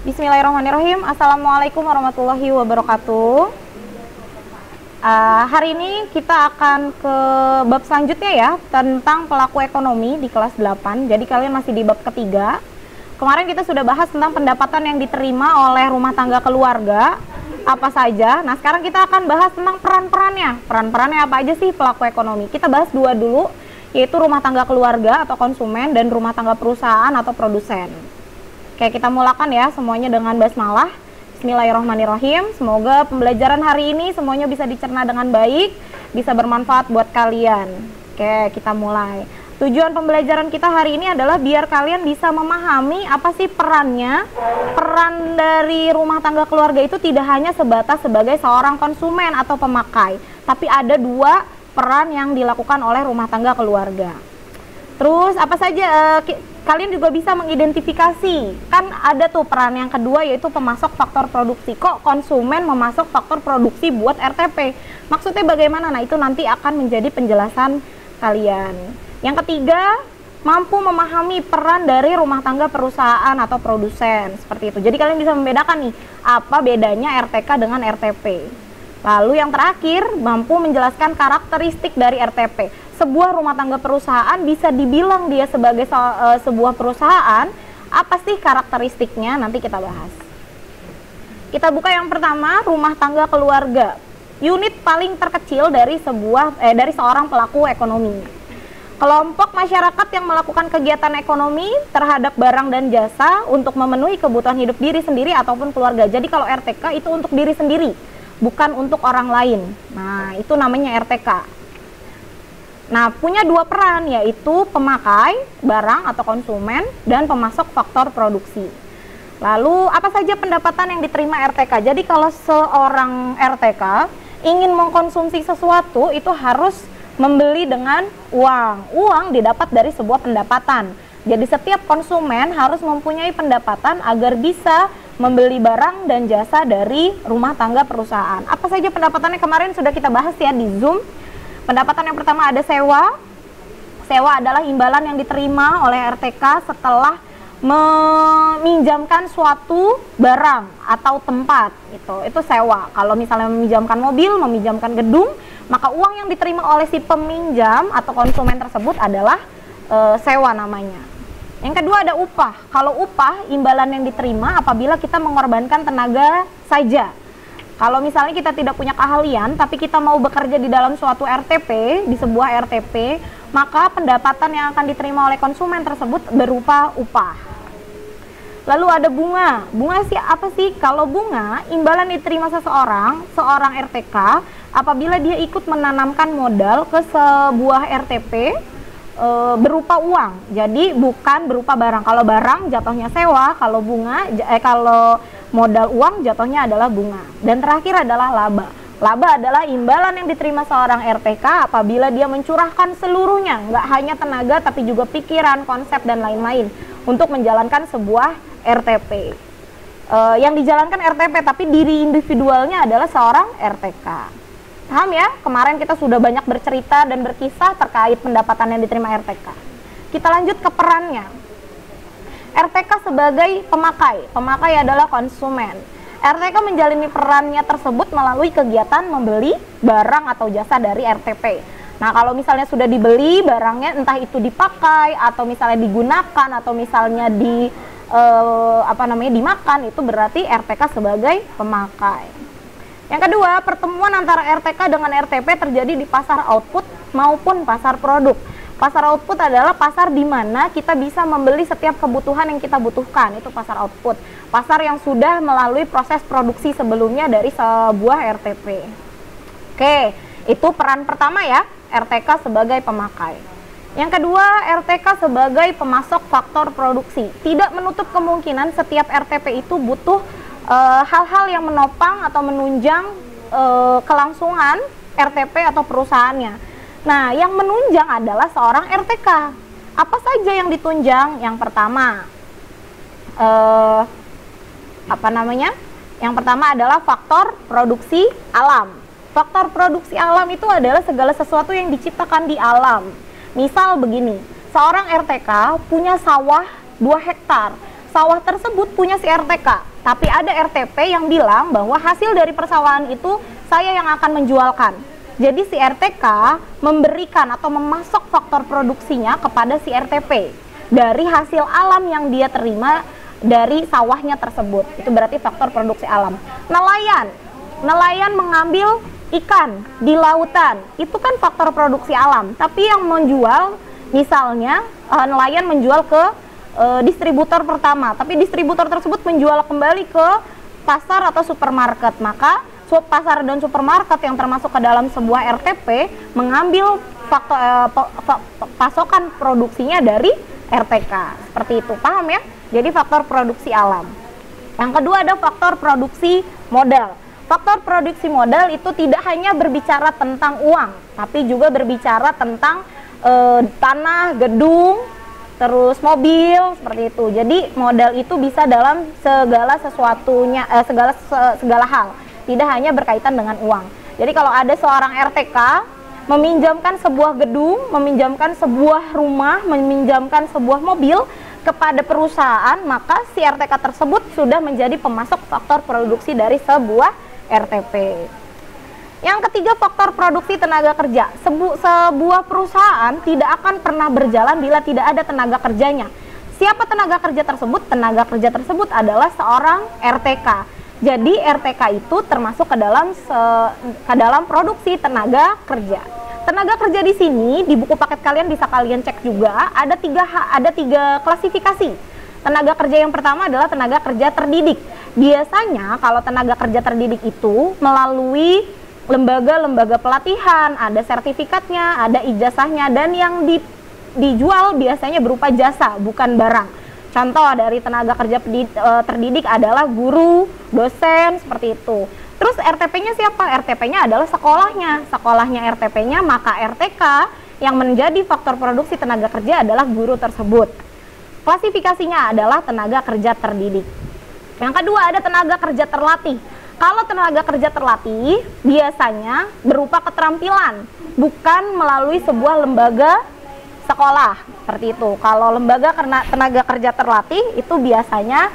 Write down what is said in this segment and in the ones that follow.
Bismillahirrahmanirrahim. Assalamualaikum warahmatullahi wabarakatuh. Hari ini kita akan ke bab selanjutnya ya, tentang pelaku ekonomi di kelas 8. Jadi kalian masih di bab ketiga. Kemarin kita sudah bahas tentang pendapatan yang diterima oleh rumah tangga keluarga, apa saja. Nah, sekarang kita akan bahas tentang peran-perannya. Peran-perannya apa aja sih pelaku ekonomi? Kita bahas dua dulu, yaitu rumah tangga keluarga atau konsumen dan rumah tangga perusahaan atau produsen. Oke, kita mulakan ya semuanya dengan basmalah. Bismillahirrahmanirrahim. Semoga pembelajaran hari ini semuanya bisa dicerna dengan baik, bisa bermanfaat buat kalian. Oke, kita mulai. Tujuan pembelajaran kita hari ini adalah biar kalian bisa memahami apa sih perannya. Peran dari rumah tangga keluarga itu tidak hanya sebatas sebagai seorang konsumen atau pemakai, tapi ada dua peran yang dilakukan oleh rumah tangga keluarga. Terus apa saja kalian juga bisa mengidentifikasi, kan ada tuh peran yang kedua yaitu pemasok faktor produksi. Kok konsumen memasok faktor produksi buat RTP? Maksudnya bagaimana? Nah, itu nanti akan menjadi penjelasan kalian. Yang ketiga, mampu memahami peran dari rumah tangga perusahaan atau produsen, seperti itu. Jadi kalian bisa membedakan nih, apa bedanya RTK dengan RTP. Lalu yang terakhir, mampu menjelaskan karakteristik dari RTP. Sebuah rumah tangga perusahaan bisa dibilang dia sebagai sebuah perusahaan. Apa sih karakteristiknya? Nanti kita bahas. Kita buka yang pertama, rumah tangga keluarga. Unit paling terkecil dari seorang pelaku ekonomi. Kelompok masyarakat yang melakukan kegiatan ekonomi terhadap barang dan jasa untuk memenuhi kebutuhan hidup diri sendiri ataupun keluarga. Jadi kalau RTK itu untuk diri sendiri, bukan untuk orang lain. Nah, itu namanya RTK. Nah, punya dua peran, yaitu pemakai barang atau konsumen dan pemasok faktor produksi. Lalu, apa saja pendapatan yang diterima RTK? Jadi, kalau seorang RTK ingin mengkonsumsi sesuatu, itu harus membeli dengan uang. Uang didapat dari sebuah pendapatan. Jadi, setiap konsumen harus mempunyai pendapatan agar bisa membeli barang dan jasa dari rumah tangga perusahaan. Apa saja pendapatannya kemarin sudah kita bahas ya di Zoom. Pendapatan yang pertama ada sewa. Sewa adalah imbalan yang diterima oleh RTK setelah meminjamkan suatu barang atau tempat. Itu sewa. Kalau misalnya meminjamkan mobil, meminjamkan gedung, maka uang yang diterima oleh si peminjam atau konsumen tersebut adalah sewa namanya. Yang kedua ada upah. Kalau upah, imbalan yang diterima apabila kita mengorbankan tenaga saja. Kalau misalnya kita tidak punya keahlian, tapi kita mau bekerja di dalam suatu RTP, di sebuah RTP, maka pendapatan yang akan diterima oleh konsumen tersebut berupa upah. Lalu ada bunga. Bunga sih apa sih? Kalau bunga, imbalan diterima seorang RTK, apabila dia ikut menanamkan modal ke sebuah RTP, berupa uang. Jadi bukan berupa barang. Kalau barang jatuhnya sewa, kalau kalau modal uang jatuhnya adalah bunga. Dan terakhir adalah laba. Laba adalah imbalan yang diterima seorang RTK apabila dia mencurahkan seluruhnya, nggak hanya tenaga tapi juga pikiran, konsep dan lain-lain untuk menjalankan sebuah RTP. Yang dijalankan RTP tapi diri individualnya adalah seorang RTK. Paham ya? Kemarin kita sudah banyak bercerita dan berkisah terkait pendapatan yang diterima RTK. Kita lanjut ke perannya. RTK sebagai pemakai. Pemakai adalah konsumen. RTK menjalani perannya tersebut melalui kegiatan membeli barang atau jasa dari RTP. Nah, kalau misalnya sudah dibeli barangnya, entah itu dipakai atau misalnya digunakan atau misalnya dimakan, itu berarti RTK sebagai pemakai. Yang kedua, pertemuan antara RTK dengan RTP terjadi di pasar output maupun pasar produk. Pasar output adalah pasar di mana kita bisa membeli setiap kebutuhan yang kita butuhkan, itu pasar output. Pasar yang sudah melalui proses produksi sebelumnya dari sebuah RTP. Oke, itu peran pertama ya, RTK sebagai pemakai. Yang kedua, RTK sebagai pemasok faktor produksi. Tidak menutup kemungkinan setiap RTP itu butuh hal-hal yang menopang atau menunjang kelangsungan RTP atau perusahaannya. Nah, yang menunjang adalah seorang RTK. Apa saja yang ditunjang? Yang pertama, Yang pertama adalah faktor produksi alam. Faktor produksi alam itu adalah segala sesuatu yang diciptakan di alam. Misal begini, seorang RTK punya sawah 2 hektar. sawah tersebut punya si RTK, tapi ada RTP yang bilang bahwa hasil dari persawahan itu saya yang akan menjualkan. Jadi si RTK memberikan atau memasok faktor produksinya kepada si RTP dari hasil alam yang dia terima dari sawahnya tersebut. Itu berarti faktor produksi alam. Nelayan mengambil ikan di lautan, itu kan faktor produksi alam. Tapi yang menjual, misalnya nelayan menjual ke distributor pertama, tapi distributor tersebut menjual kembali ke pasar atau supermarket, maka pasar dan supermarket yang termasuk ke dalam sebuah RTP mengambil faktor pasokan produksinya dari RTK. Seperti itu, paham ya? Jadi faktor produksi alam. Yang kedua ada faktor produksi modal. Faktor produksi modal itu tidak hanya berbicara tentang uang, tapi juga berbicara tentang tanah, gedung, terus mobil, seperti itu. Jadi modal itu bisa dalam segala sesuatunya, segala hal, tidak hanya berkaitan dengan uang. Jadi kalau ada seorang RTK meminjamkan sebuah gedung, meminjamkan sebuah rumah, meminjamkan sebuah mobil kepada perusahaan, maka si RTK tersebut sudah menjadi pemasok faktor produksi dari sebuah RTP. Yang ketiga, faktor produksi tenaga kerja. Sebuah perusahaan tidak akan pernah berjalan bila tidak ada tenaga kerjanya. Siapa tenaga kerja tersebut? Tenaga kerja tersebut adalah seorang RTK. Jadi RTK itu termasuk ke dalam produksi tenaga kerja. Tenaga kerja di sini di buku paket kalian bisa kalian cek juga, ada tiga klasifikasi. Tenaga kerja yang pertama adalah tenaga kerja terdidik. Biasanya kalau tenaga kerja terdidik itu melalui lembaga-lembaga pelatihan, ada sertifikatnya, ada ijazahnya, dan yang dijual biasanya berupa jasa, bukan barang. Contoh dari tenaga kerja terdidik adalah guru, dosen, seperti itu. Terus RTP-nya siapa? RTP-nya adalah sekolahnya RTP-nya, maka RTK yang menjadi faktor produksi tenaga kerja adalah guru tersebut. Klasifikasinya adalah tenaga kerja terdidik. Yang kedua ada tenaga kerja terlatih. Kalau tenaga kerja terlatih biasanya berupa keterampilan, bukan melalui sebuah lembaga sekolah, seperti itu. Kalau lembaga karena tenaga kerja terlatih itu biasanya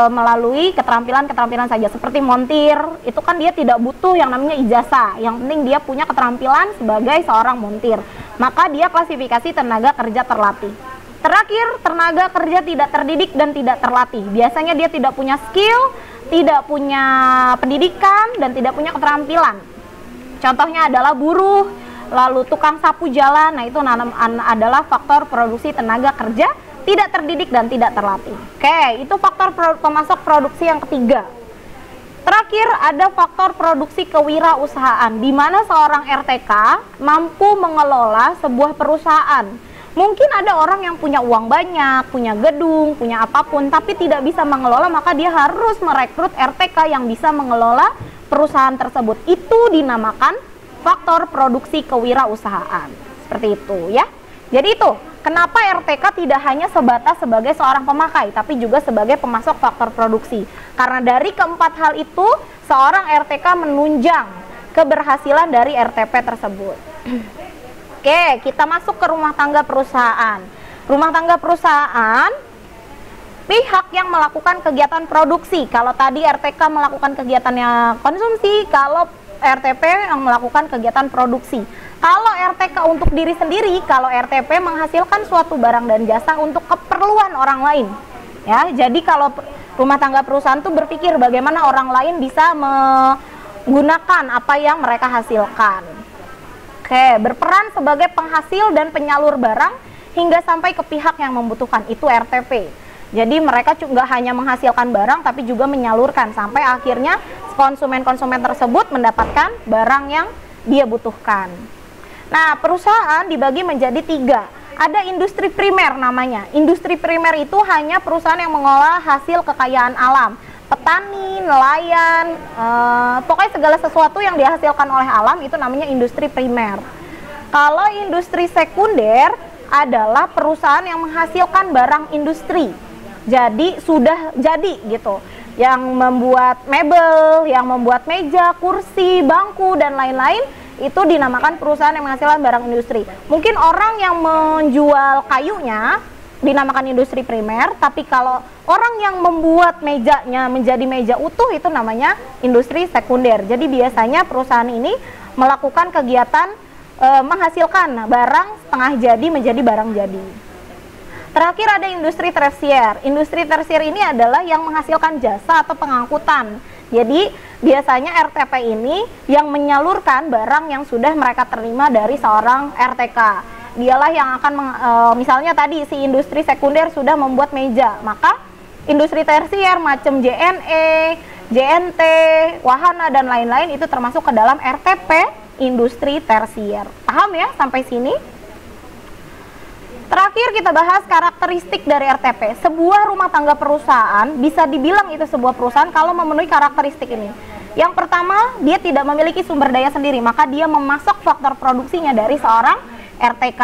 melalui keterampilan saja, seperti montir, itu kan dia tidak butuh yang namanya ijazah, yang penting dia punya keterampilan sebagai seorang montir, maka dia klasifikasi tenaga kerja terlatih. Terakhir, tenaga kerja tidak terdidik dan tidak terlatih. Biasanya dia tidak punya skill, tidak punya pendidikan, dan tidak punya keterampilan. Contohnya adalah buruh, lalu tukang sapu jalan. Nah, itu adalah faktor produksi tenaga kerja tidak terdidik dan tidak terlatih. Oke, itu faktor pemasok produksi yang ketiga. Terakhir, ada faktor produksi kewirausahaan, di mana seorang RTK mampu mengelola sebuah perusahaan. Mungkin ada orang yang punya uang banyak, punya gedung, punya apapun, tapi tidak bisa mengelola, maka dia harus merekrut RTK yang bisa mengelola perusahaan tersebut. Itu dinamakan faktor produksi kewirausahaan. Seperti itu ya. Jadi itu, kenapa RTK tidak hanya sebatas sebagai seorang pemakai, tapi juga sebagai pemasok faktor produksi. Karena dari keempat hal itu, seorang RTK menunjang keberhasilan dari RTP tersebut. Oke, kita masuk ke rumah tangga perusahaan. Rumah tangga perusahaan, pihak yang melakukan kegiatan produksi. Kalau tadi RTK melakukan kegiatannya konsumsi, kalau RTP yang melakukan kegiatan produksi. Kalau RTK untuk diri sendiri, kalau RTP menghasilkan suatu barang dan jasa untuk keperluan orang lain. Ya, jadi kalau rumah tangga perusahaan tuh berpikir bagaimana orang lain bisa menggunakan apa yang mereka hasilkan. Oke, berperan sebagai penghasil dan penyalur barang hingga sampai ke pihak yang membutuhkan, itu RTP. Jadi mereka nggak hanya menghasilkan barang, tapi juga menyalurkan sampai akhirnya konsumen-konsumen tersebut mendapatkan barang yang dia butuhkan. Nah, perusahaan dibagi menjadi 3. Ada industri primer namanya. Industri primer itu hanya perusahaan yang mengolah hasil kekayaan alam. Petani, nelayan, pokoknya segala sesuatu yang dihasilkan oleh alam itu namanya industri primer. Kalau industri sekunder adalah perusahaan yang menghasilkan barang industri. Jadi sudah jadi gitu. Yang membuat mebel, yang membuat meja, kursi, bangku, dan lain-lain, itu dinamakan perusahaan yang menghasilkan barang industri. Mungkin orang yang menjual kayunya dinamakan industri primer, tapi kalau orang yang membuat mejanya menjadi meja utuh itu namanya industri sekunder. Jadi biasanya perusahaan ini melakukan kegiatan menghasilkan barang setengah jadi menjadi barang jadi. Terakhir ada industri tersier. Industri tersier ini adalah yang menghasilkan jasa atau pengangkutan. Jadi biasanya RTP ini yang menyalurkan barang yang sudah mereka terima dari seorang RTK. Dialah yang akan misalnya tadi si industri sekunder sudah membuat meja, maka industri tersier macam JNE, JNT, Wahana dan lain-lain itu termasuk ke dalam RTP industri tersier. Paham ya sampai sini? Terakhir kita bahas karakteristik dari RTP. Sebuah rumah tangga perusahaan bisa dibilang itu sebuah perusahaan kalau memenuhi karakteristik ini. Yang pertama, dia tidak memiliki sumber daya sendiri, maka dia memasok faktor produksinya dari seorang RTK.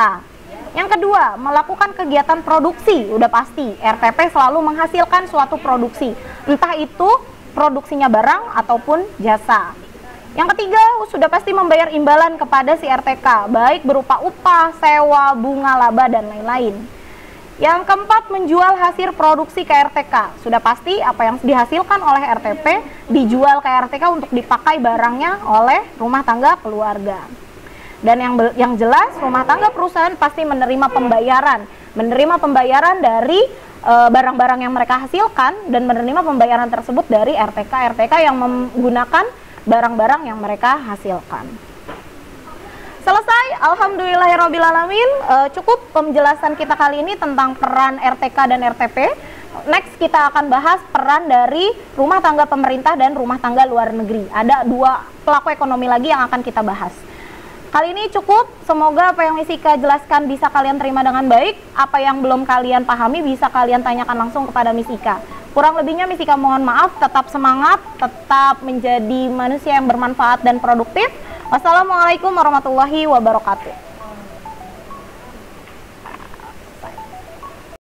Yang kedua, melakukan kegiatan produksi. Udah pasti, RTP selalu menghasilkan suatu produksi, entah itu produksinya barang ataupun jasa. Yang ketiga, sudah pasti membayar imbalan kepada si RTK, baik berupa upah, sewa, bunga, laba, dan lain-lain. Yang keempat, menjual hasil produksi ke RTK. Sudah pasti apa yang dihasilkan oleh RTP dijual ke RTK untuk dipakai barangnya oleh rumah tangga keluarga. Dan yang jelas, rumah tangga perusahaan pasti menerima pembayaran dari barang-barang yang mereka hasilkan, dan menerima pembayaran tersebut dari RTK yang menggunakan barang-barang yang mereka hasilkan. Selesai, alhamdulillahirrabbilalamin. Cukup penjelasan kita kali ini tentang peran RTK dan RTP. Next kita akan bahas peran dari rumah tangga pemerintah dan rumah tangga luar negeri. Ada dua pelaku ekonomi lagi yang akan kita bahas. Kali ini cukup, semoga apa yang Misika jelaskan bisa kalian terima dengan baik. Apa yang belum kalian pahami bisa kalian tanyakan langsung kepada Misika. Kurang lebihnya Misika mohon maaf, tetap semangat, tetap menjadi manusia yang bermanfaat dan produktif. Wassalamualaikum warahmatullahi wabarakatuh.